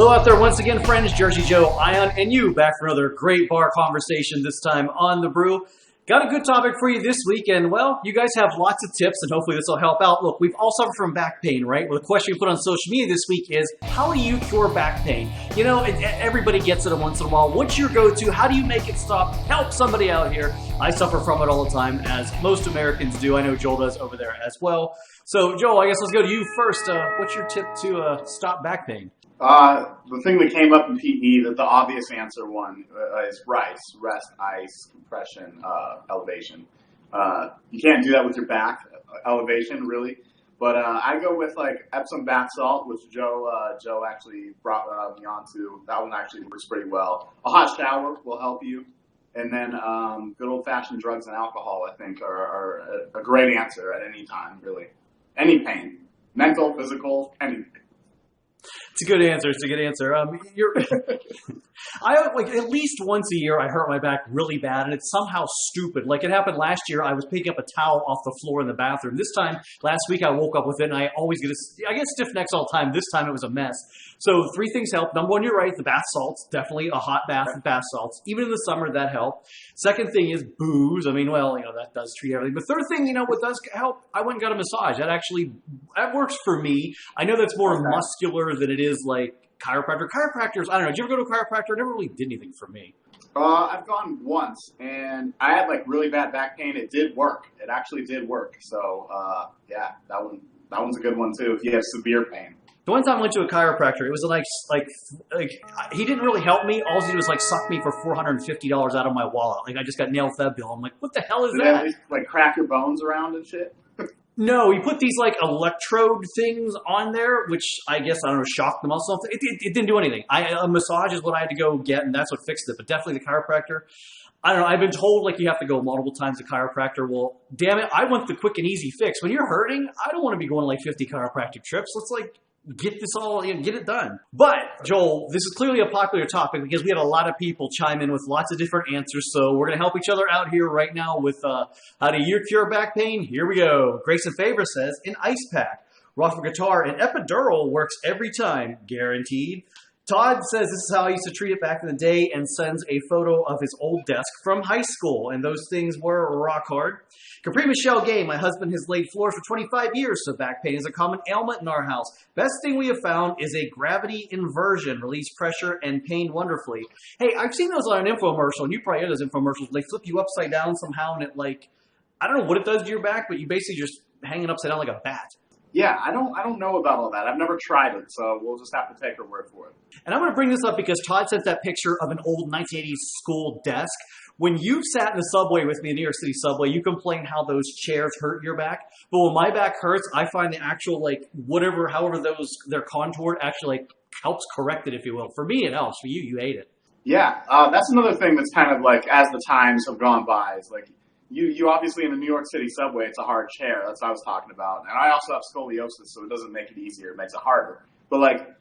Hello out there once again, friends. Jersey Joe, Ion, and you back for another great bar conversation, this time on The Brew. Got a good topic for you this week, and well, you guys have lots of tips, and hopefully this will help out. Look, we've all suffered from back pain, right? Well, the question we put on social media this week is, how do you cure back pain? You know, everybody gets it once in a while. What's your go-to? How do you make it stop? Help somebody out here. I suffer from it all the time, as most Americans do. I know Joel does over there as well. So, Joel, I guess let's go to you first. What's your tip to stop back pain? The thing that came up in PE, that the obvious answer one is rest, ice, compression, elevation. You can't do that with your back elevation, really. But I go with like Epsom bath salt, which Joe actually brought me onto. That one actually works pretty well. A hot shower will help you. And then good old-fashioned drugs and alcohol, I think, are a great answer at any time, really. Any pain. Mental, physical, anything. It's a good answer. It's a good answer. I like at least once a year I hurt my back really bad, and it's somehow stupid. Like it happened last year. I was picking up a towel off the floor in the bathroom. This time, last week, I woke up with it, and I get stiff necks all the time. This time it was a mess. So 3 things help. Number 1, you're right. The bath salts, definitely a hot bath with bath salts. Even in the summer, that helped. Second thing is booze. I mean, well, that does treat everything. But third thing, what does help, I went and got a massage. That works for me. I know that's more muscular than it is like chiropractor. Chiropractors, I don't know. Did you ever go to a chiropractor? It never really did anything for me. I've gone once, and I had like really bad back pain. It did work. It actually did work. So, yeah, that one's a good one too if you have severe pain. The one time I went to a chiropractor, it was like he didn't really help me. All he did was like suck me for $450 out of my wallet. Like I just got nailed with that bill. I'm like, what the hell is Did that? they at least, like crack your bones around and shit? No, he put these like electrode things on there, which I guess, I don't know, shocked the muscle. It didn't do anything. A massage is what I had to go get, and that's what fixed it. But definitely the chiropractor. I don't know. I've been told like you have to go multiple times to chiropractor. Well, damn it, I want the quick and easy fix. When you're hurting, I don't want to be going like 50 chiropractic trips. Let's like get this all, get it done. But, Joel, this is clearly a popular topic because we had a lot of people chime in with lots of different answers. So we're going to help each other out here right now with how do you cure back pain? Here we go. Grayson Favor says, an ice pack. Rockford Guitar, an epidural works every time, guaranteed. Todd says this is how I used to treat it back in the day and sends a photo of his old desk from high school. And those things were rock hard. Capri Michelle Gay, my husband has laid floors for 25 years, so back pain is a common ailment in our house. Best thing we have found is a gravity inversion. Release pressure and pain wonderfully. Hey, I've seen those on an infomercial, and you probably know those infomercials. They flip you upside down somehow, and it I don't know what it does to your back, but you basically just hang it upside down like a bat. Yeah, I don't know about all that. I've never tried it, so we'll just have to take her word for it. And I'm going to bring this up because Todd sent that picture of an old 1980s school desk. When you've sat in the subway with me, in New York City subway, you complain how those chairs hurt your back. But when my back hurts, I find the actual, however they're contoured actually, helps correct it, if you will. For me, it helps. For you, you hate it. Yeah, that's another thing that's kind of like, as the times have gone by, is like, you obviously in the New York City subway, it's a hard chair. That's what I was talking about. And I also have scoliosis, so it doesn't make it easier. It makes it harder. But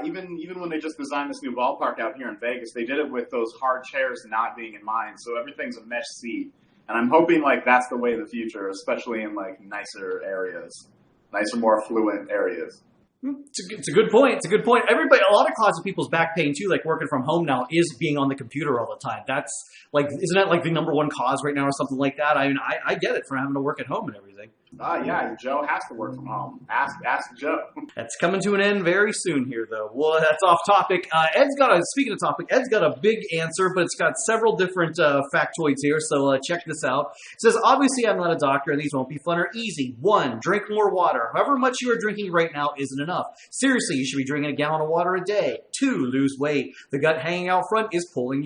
even when they just designed this new ballpark out here in Vegas, they did it with those hard chairs not being in mind. So everything's a mesh seat. And I'm hoping that's the way of the future, especially in nicer areas, nicer, more affluent areas. It's a good point. It's a good point. A lot of causes of people's back pain too, like working from home now, is being on the computer all the time. That's isn't that the number one cause right now or something like that? I mean, I get it from having to work at home and everything. Yeah, Joe has to work from home. Ask Joe. That's coming to an end very soon here, though. Well, that's off topic. Speaking of topic, Ed's got a big answer, but it's got several different factoids here, so check this out. It says, obviously I'm not a doctor, and these won't be fun or easy. 1, drink more water. However much you are drinking right now isn't enough. Seriously, you should be drinking a gallon of water a day. 2, lose weight. The gut hanging out front is pulling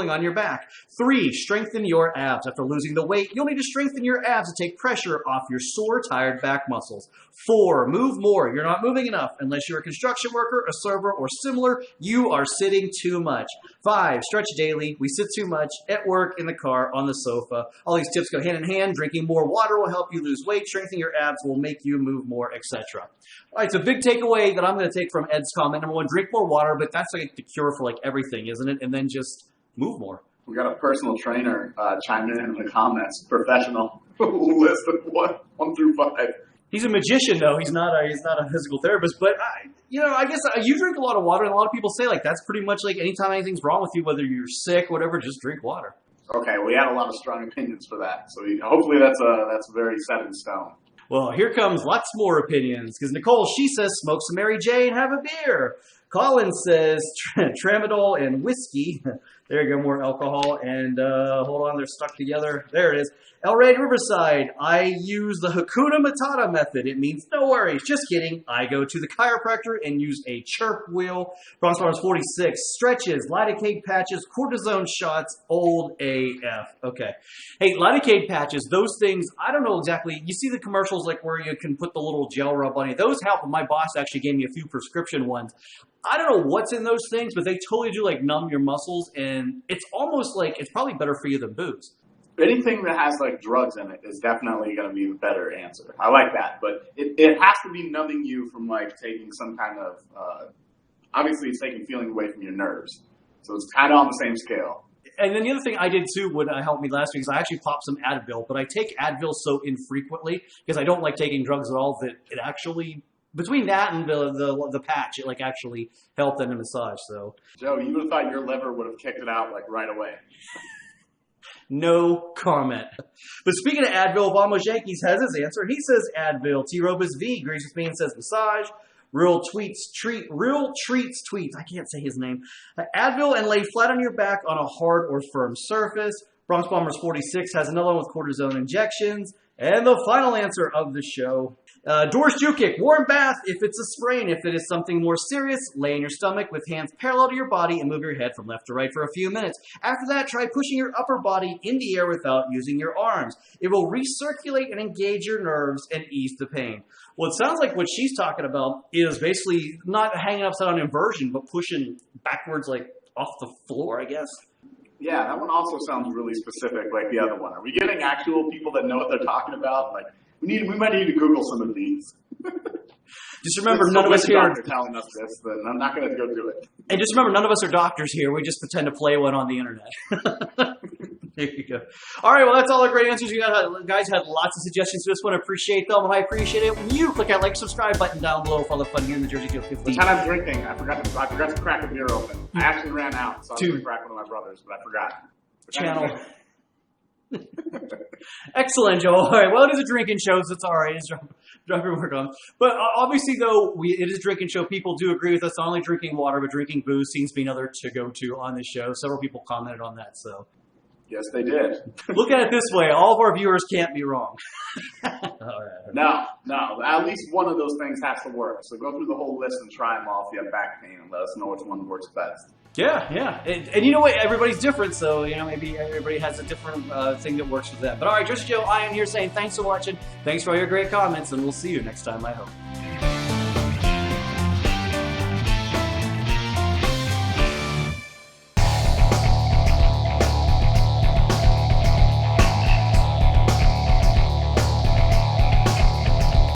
on your back. 3, strengthen your abs. After losing the weight, you'll need to strengthen your abs to take pressure off your sore, tired back muscles. 4, move more. You're not moving enough. Unless you're a construction worker, a server, or similar, you are sitting too much. 5, stretch daily. We sit too much at work, in the car, on the sofa. All these tips go hand in hand. Drinking more water will help you lose weight. Strengthening your abs will make you move more, etc. All right, so big takeaway that I'm going to take from Ed's comment. Number 1, drink more water, but that's like the cure for everything, isn't it? And then just move more. We got a personal trainer chiming in the comments. Professional list of 1 through 5. He's a magician, though. He's not a physical therapist. But I guess you drink a lot of water, and a lot of people say like that's pretty much like anytime anything's wrong with you, whether you're sick, whatever, just drink water. Okay, we had a lot of strong opinions for that, so hopefully that's very set in stone. Well, here comes lots more opinions because Nicole, she says smoke some Mary J and have a beer. Colin says tramadol and whiskey. There you go, more alcohol. And hold on, they're stuck together. There it is. El Rey Riverside, I use the Hakuna Matata method. It means no worries. Just kidding. I go to the chiropractor and use a chirp wheel. Bronx Farms 46, stretches, lidocaine patches, cortisone shots, old AF. Okay. Hey, lidocaine patches, those things, I don't know exactly. You see the commercials like where you can put the little gel rub on it. Those help. My boss actually gave me a few prescription ones. I don't know what's in those things, but they totally do like numb your muscles, and it's almost like it's probably better for you than booze. Anything that has like drugs in it is definitely going to be the better answer. I like that, but it has to be numbing you from like taking some kind of obviously it's taking feeling away from your nerves, so it's kind of on the same scale. And then the other thing I did too would help me last week is I actually popped some Advil, but I take Advil so infrequently because I don't like taking drugs at all that it actually. Between that and the patch, it like actually helped in the massage. So, Joe, you would have thought your liver would have kicked it out like right away. No comment. But speaking of Advil, Vamos Yankees has his answer. He says Advil. T-Robus V agrees with me and says massage. Real Treats tweets. I can't say his name. Advil and lay flat on your back on a hard or firm surface. Bronx Bombers 46 has another one with cortisone injections. And the final answer of the show. Doris Jukic, warm bath if it's a sprain. If it is something more serious, lay in your stomach with hands parallel to your body and move your head from left to right for a few minutes. After that, try pushing your upper body in the air without using your arms. It will recirculate and engage your nerves and ease the pain. Well, it sounds like what she's talking about is basically not hanging upside down inversion, but pushing backwards like off the floor, I guess. Yeah, that one also sounds really specific like the other one. Are we getting actual people that know what they're talking about? Like, we might need to Google some of these. Just remember, none of us here are telling us this, then I'm not going to go do it. And just remember, none of us are doctors here. We just pretend to play one on the internet. There you go. All right, well, that's all the great answers. You guys had lots of suggestions to this one. I appreciate them, and I appreciate it when you click that like, subscribe button down below for all the fun here in the Jersey Joe 15. The time I'm drinking, I forgot to crack a beer open. I actually ran out, so I was going to crack one of my brothers, but I forgot. Channel. Excellent, Joe. All right, well, it is a drinking show, so it's all right. It's drop your work on. But obviously, though, it is a drinking show. People do agree with us. Not only drinking water, but drinking booze seems to be another to go to on this show. Several people commented on that, so. Yes, they did. Look at it this way. All of our viewers can't be wrong. All right. No. At least one of those things has to work. So go through the whole list and try them all if you have back pain and let us know which one works best. Yeah. And you know what? Everybody's different, so maybe everybody has a different thing that works for them. But all right, Jersey Joe, I am here saying thanks for watching. Thanks for all your great comments, and we'll see you next time, I hope.